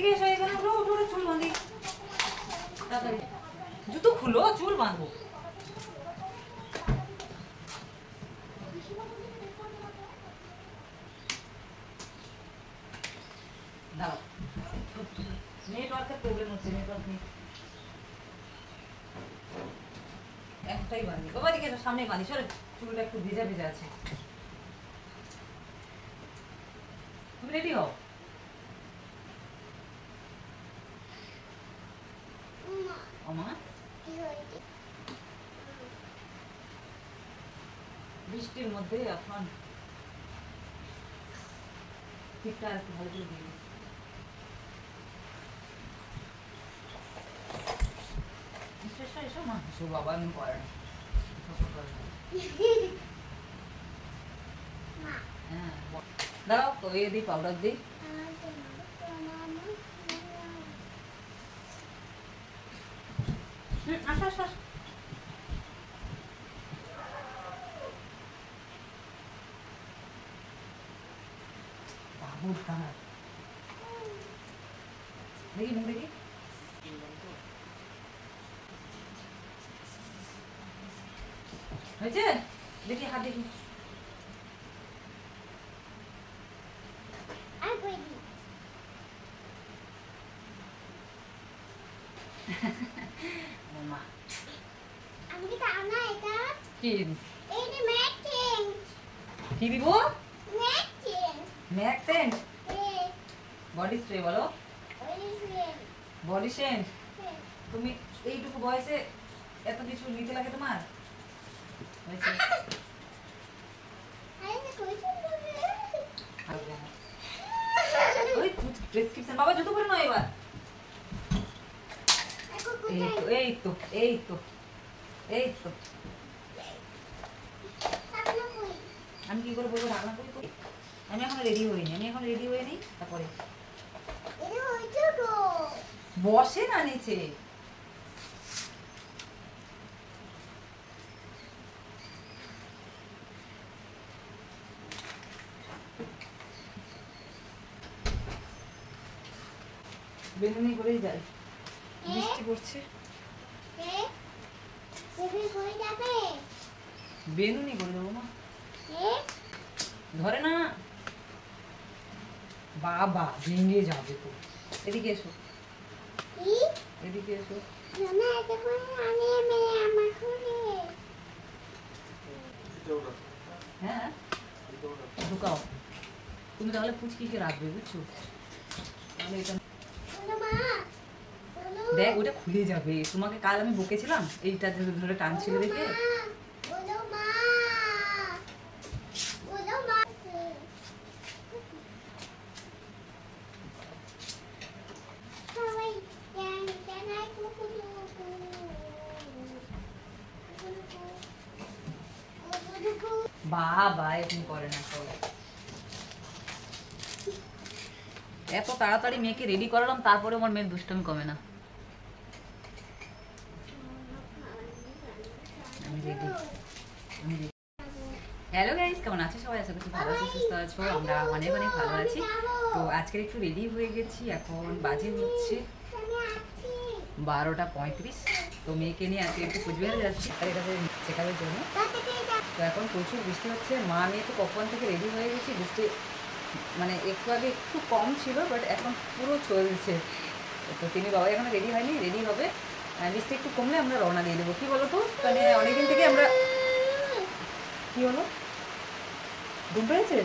এদিকে এসো, এখানে উঠো উঠো, চুল বাঁধি তাড়াতাড়ি। জুতো খুলো, চুল বাঁধবো। দাও, নেটওয়ার্কের প্রবলেম হচ্ছে, নেটওয়ার্ক নেই। একটাই বাঁধি বাবা, দিকে সামনে বাঁধি, সরে। চুলটা একটু ভেজা ভেজা আছে। তুমি রেডি হও। মা বৃষ্টির মধ্যে এখন ঠিকটা একটু ভালো করে দিয়ে এসো এসো মা, এসো বাবা, আমি করে না। হ্যাঁ দাঁড়াও তো, এ দিই পাউডার দিই। আসো আসো আসো। বাবুর কামার দেখি, মুখ দেখি। হয়েছে? দেখি হাত দেখি। কি দিব? ম্যাক্সেন্ট বডি স্প্রে বলো, বডি সেন্ট। তুমি এইটুকু বয়সে এত কিছু নিতে লাগে তোমার? প্রেসক্রিপশন বাবা, জুতো পরে নাও এবার। এই তো এই তো এই তো, আমি কি করে বলবো রান্না করি? আমি এখন রেডি হইনি, আমি এখন রেডি হয়ে নিই, তারপরে বসে না নিচে। বেনুনি করেই যাই, বৃষ্টি পড়ছে। বেনুনি করে দেবো মা, ধরে না বাবা, ভেঙে যাবে তো। এদিকে এসো, এদিকে এসো। হ্যাঁ ঢুকাও। তুমি তাহলে পুচকিকে রাখবে, বুঝছো? তাহলে এটা দেখ, ওটা খুলে যাবে। তোমাকে কাল আমি বকেছিলাম এইটা ধরে টানছিল দেখে। বাবা এরকম করে না, এত তাড়াতাড়ি মেয়েকে রেডি করালাম, তারপরে আমার মেয়ের দুষ্টমি কমে না। হ্যালো গাইস, কেমন আছো সবাই? আশা করছি ভালো আছো, সুস্থ আছো। আমরা অনেক অনেক ভালো আছি। তো আজকে একটু রেডি হয়ে গেছি, এখন বাজে হচ্ছে 12:35। তো মেয়েকে নিয়ে আজকে একটু কুচবিহারে যাচ্ছি চেকআপের জন্য। তো এখন প্রচুর বৃষ্টি হচ্ছে, মা মেয়ে তো কখন থেকে রেডি হয়ে গেছি। বৃষ্টি মানে একটু আগে একটু কম ছিল, বাট এখন পুরো চলছে। তো তিনি বাবা এখনো রেডি হয়নি, রেডি হবে। বৃষ্টি একটু কমলে আমরা রওনা দিয়ে দেবো। কী বলো তো, মানে অনেকদিন থেকে আমরা, কী হলো, ঘুম পেয়েছে?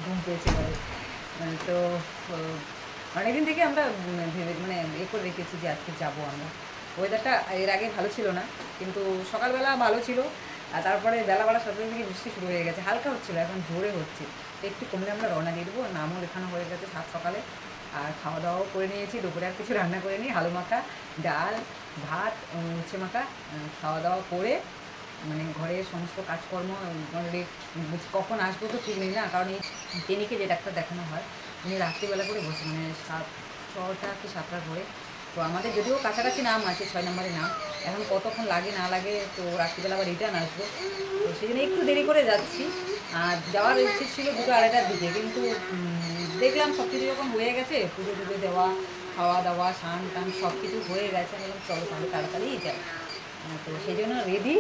ঘুম পেয়েছে বলে। তো অনেকদিন থেকে আমরা মানে করে রেখেছি যে আজকে যাবো আমরা। ওয়েদারটা এর আগে ভালো ছিল না, কিন্তু সকালবেলা ভালো ছিল, আর তারপরে বেলাবেলা সাথে থেকে বৃষ্টি শুরু হয়ে গেছে। হালকা হচ্ছিলো, এখন জোরে হচ্ছে। একটু কমলে আমরা রওনা দিয়ে দেবো। নামও লেখানো হয়ে গেছে সাত সকালে, আর খাওয়া দাওয়াও করে নিয়েছি। দুপুরে আর কিছু রান্না করে নিই, আলু মাখা, ডাল, ভাত, উচ্ছে মাখা খাওয়া দাওয়া করে মানে ঘরের সমস্ত কাজকর্ম অলরেডি। কখন আসবো তো ঠিক নেই না, কারণ এই ক্লিনিকে যে ডাক্তার দেখানো হয় উনি রাত্রিবেলা করে বসে, মানে 6টা কি 7টার পরে। তো আমাদের যদিও কাছাকাছি নাম আছে, 6 নম্বরে নাম, এখন কতক্ষণ লাগে না লাগে, তো রাত্রিবেলা আবার রিটার্ন আসবো। তো সেই জন্য একটু দেরি করে যাচ্ছি। আর যাওয়ার উচিত ছিল 2টা 2:30টার দিকে, কিন্তু দেখলাম সব কিছু যখন হয়ে গেছে, পুজো টুজো দেওয়া, খাওয়া দাওয়া, স্নান টান সব কিছু হয়ে গেছে, আমি বললাম চলো তাহলে তাড়াতাড়িই যাই। তো সেই জন্য রেডি।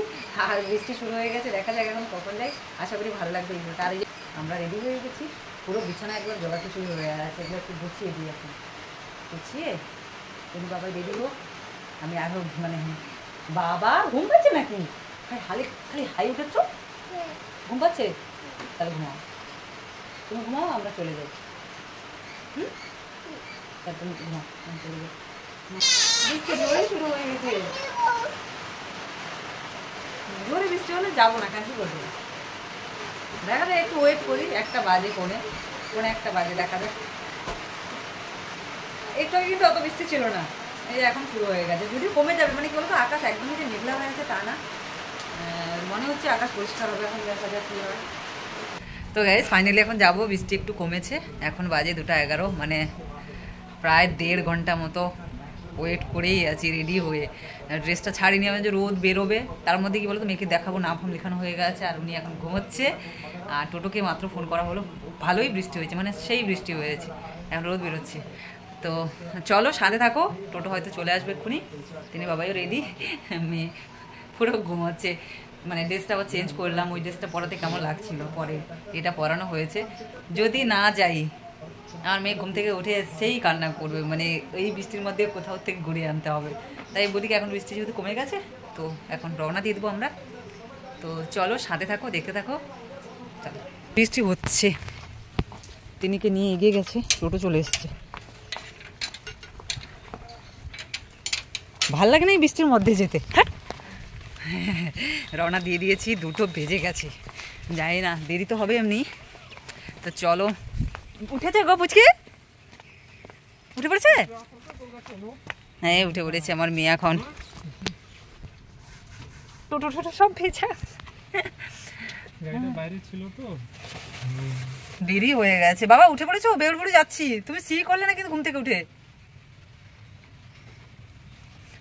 আর বৃষ্টি শুরু হয়ে গেছে, দেখা যাক এখন কখন যাই। আশা করি ভালো লাগবে এই ভিডিওটা। আর এই যে আমরা রেডি হয়ে গেছি, পুরো বিছানা একবার জগাতে শুরু হয়ে আছে, এগুলো একটু গুছিয়ে দিই এখন। গুছিয়ে তুমি বাবা রেডি হোক, আমি আরও মানে বাবা ঘুম পাচ্ছে নাকি? খালি খালি হাই উঠেছ, ঘুম পাচ্ছে? তাহলে ঘুমাও, তুমি ঘুমাও, আমরা চলে যাই। হুম, তাহলে তুমি ঘুমাও, আমি চলে যাই। বৃষ্টি জোরে শুরু হয়ে গেছে, জোরে বৃষ্টি হলে যাবো না, কেন করবো? দেখা যায় একটু ওয়েট করি, 1টা বাজে, পৌনে 1টা বাজে, দেখা যাক। একটু আগে কিন্তু অত বৃষ্টি ছিল না, এই যে এখন শুরু হয়ে গেছে। যদিও কমে যাবে, মানে কি বলতো, আকাশ একদমই যে মেঘলা হয়ে গেছে তা না, মনে হচ্ছে আকাশ পরিষ্কার হবে। এখন দেখা যাক কী হয়। তো গাইস ফাইনালি এখন যাবো, বৃষ্টি একটু কমেছে, এখন বাজে 2টা 11, মানে প্রায় 1.5 ঘন্টা মতো ওয়েট করেই আছি রেডি হয়ে। ড্রেসটা ছাড়িনি, আমি যে রোদ বেরোবে, তার মধ্যে কি বলতো মেয়েকে দেখাবো, নাম ফাম লেখানো হয়ে গেছে, আর উনি এখন ঘুমোচ্ছে। আর টোটোকে মাত্র ফোন করা হলো, ভালোই বৃষ্টি হয়েছে, মানে সেই বৃষ্টি হয়েছে, এখন রোদ বেরোচ্ছে। তো চলো সাথে থাকো, টোটো হয়তো চলে আসবে এক্ষুনি। তিনি বাবাইও রেডি, মেয়ে পুরো ঘুমোচ্ছে। মানে ড্রেসটা আবার চেঞ্জ করলাম, ওই ড্রেসটা পরাতে কেমন লাগছিল, পরে এটা পরানো হয়েছে। যদি না যাই, আমার মেয়ে ঘুম থেকে উঠে সেই কান্না করবে, মানে এই বৃষ্টির মধ্যে কোথাও থেকে ঘুরিয়ে আনতে হবে। তাই বলি কি, এখন বৃষ্টি যেহেতু কমে গেছে, তো এখন রওনা দিয়ে দেবো আমরা। তো চলো সাথে থাকো, দেখতে থাকো। চলো, বৃষ্টি হচ্ছে, তিনিকে নিয়ে এগিয়ে গেছে, টোটো চলে এসছে। ভাল লাগে না এই বৃষ্টির মধ্যে যেতে। হ্যাঁ, রওনা দিয়ে দিয়েছি, 2টো বেজে গেছে, যাই না, দেরি তো হবে এমনি। তো চলো, উঠেছে গো পুচকে, উঠে পড়েছে? হ্যাঁ উঠে পড়েছে আমার মেয়ে এখন। টোটো টোটো সব ভেজা, দেরি হয়ে গেছে। বাবা উঠে পড়েছো? বেলপুরে যাচ্ছি, তুমি সি করলে না কিন্তু ঘুম থেকে উঠে।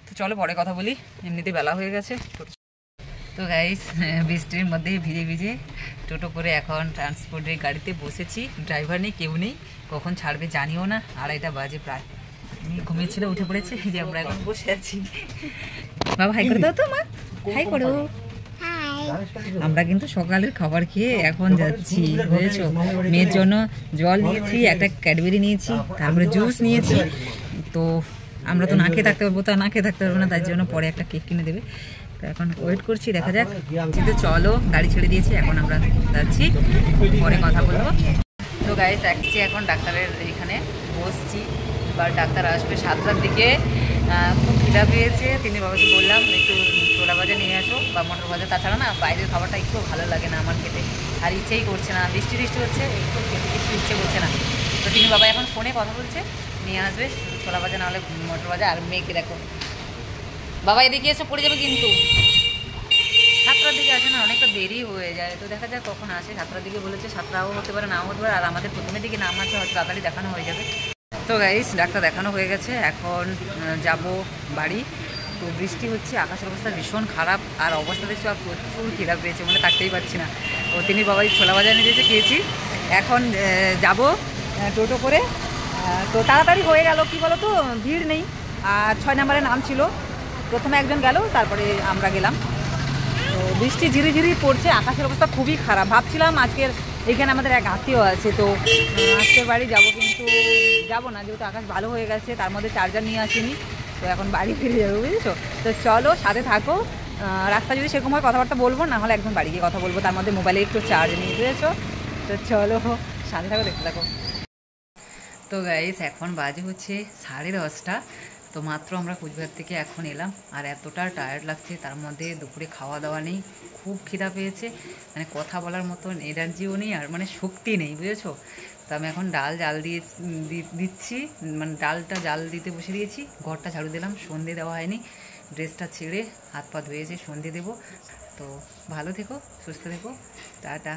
তো চলো পরে কথা বলি, এমনিতে বেলা হয়ে গেছে। তো গাইস বৃষ্টির মধ্যে ভিজে ভিজে টোটো করে এখন ট্রান্সপোর্টের গাড়িতে বসেছি, ড্রাইভার নেই, কেউ নেই, কখন ছাড়বে জানিও না, 2:30 বাজে প্রায়। আমি ঘুমিয়েছিল, উঠে পড়েছে, যে আমরা এখন বসে আছি। বাবা হাই করে দাও তো, মা হাই করো। আমরা কিন্তু সকালের খাবার খেয়ে এখন যাচ্ছি, বুঝেছো। মেয়ের জন্য জল নিয়েছি, একটা ক্যাডবেরি নিয়েছি, তারপরে জুস নিয়েছি। তো আমরা তো না খেয়ে থাকতে পারবো, তা না খেয়ে থাকতে পারবো না, তার জন্য পরে একটা কেক কিনে দেবে। তো এখন ওয়েট করছি, দেখা যাক। কিন্তু চলো, গাড়ি ছেড়ে দিয়েছি, এখন আমরা যাচ্ছি, পরে কথা বলবো। তো গাইস আসছি এখন ডাক্তারের এখানে, বসছি। এবার ডাক্তার আসবে 7টার দিকে। খুব খিদা পেয়েছে, তিনি বাবাকে বললাম একটু ছোলা ভাজা নিয়ে আসো বা মটর ভাজা। তাছাড়া না বাইরের খাবারটা একটু ভালো লাগে না আমার খেতে, আর ইচ্ছেই করছে না, বৃষ্টি হচ্ছে, একটু খেতে একটু ইচ্ছে করছে না। তো তিনি বাবা এখন ফোনে কথা বলছে, নিয়ে আসবে ছোলা ভাজা, নাহলে মটর ভাজা। আর মেয়েকে দেখো, বাবা এদিকে এসে পড়ে যাবে কিন্তু। 7টার দিকে আসে না, অনেকটা দেরি হয়ে যায়। তো দেখা যাক কখন আসে, 7টার দিকে বলেছে, 7টাও হতে পারে, নাও হতে পারে। আর আমাদের প্রথমের দিকে নাম আছে, হয়তো তাড়াতাড়ি দেখানো হয়ে যাবে। তো গাইস ডাক্তার দেখানো হয়ে গেছে, এখন যাব বাড়ি। তো বৃষ্টি হচ্ছে, আকাশের অবস্থা ভীষণ খারাপ, আর অবস্থা দেখছো, আর প্রচুর খিদা পেয়েছে, মানে থাকতেই পারছি না। ও তিনি বাবাই ছোলা ভাজা এনে দিয়েছে, খেয়েছি। এখন যাব টোটো করে। তো তাড়াতাড়ি হয়ে গেল, কি বলো তো, ভিড় নেই। আর 6 নম্বরের নাম ছিল, প্রথমে একজন গেল, তারপরে আমরা গেলাম। তো বৃষ্টি ঝিরি ঝিরি পড়ছে, আকাশের অবস্থা খুবই খারাপ। ভাবছিলাম আজকের এখানে আমাদের এক আত্মীয় আছে, তো আজকের বাড়ি যাব, কিন্তু যাব না, যেহেতু আকাশ ভালো হয়ে গেছে, তার মধ্যে চার্জার নিয়ে আসিনি। তো এখন বাড়ি ফিরে যাবো, বুঝেছো। তো চলো সাথে থাকো, রাস্তা যদি সেরকম হয় কথাবার্তা বলবো, না হলে একদম বাড়ি গিয়ে কথা বলবো, তার মধ্যে মোবাইলে একটু চার্জ নিয়ে, বুঝেছো। তো চলো সাথে থাকো, দেখতে থাকো। তো গাইস এখন বাজে হচ্ছে 10:30। তো মাত্র আমরা কুচবিহার থেকে এখন এলাম, আর এতটা টায়ার্ড লাগছে, তার মধ্যে দুপুরে খাওয়া দাওয়া নেই, খুব খিদা পেয়েছে, মানে কথা বলার মতন এনার্জিও নেই, আর মানে শক্তি নেই, বুঝেছো। তো আমি এখন ডাল জাল দিয়ে দিচ্ছি, মানে ডালটা জাল দিতে বসে দিয়েছি, ঘরটা ঝাড়ু দিলাম, সন্ধে দেওয়া হয়নি, ড্রেসটা ছেড়ে হাত পা ধুয়েছে, সন্ধে দেবো। তো ভালো থেকো, সুস্থ থেকো, টাটা।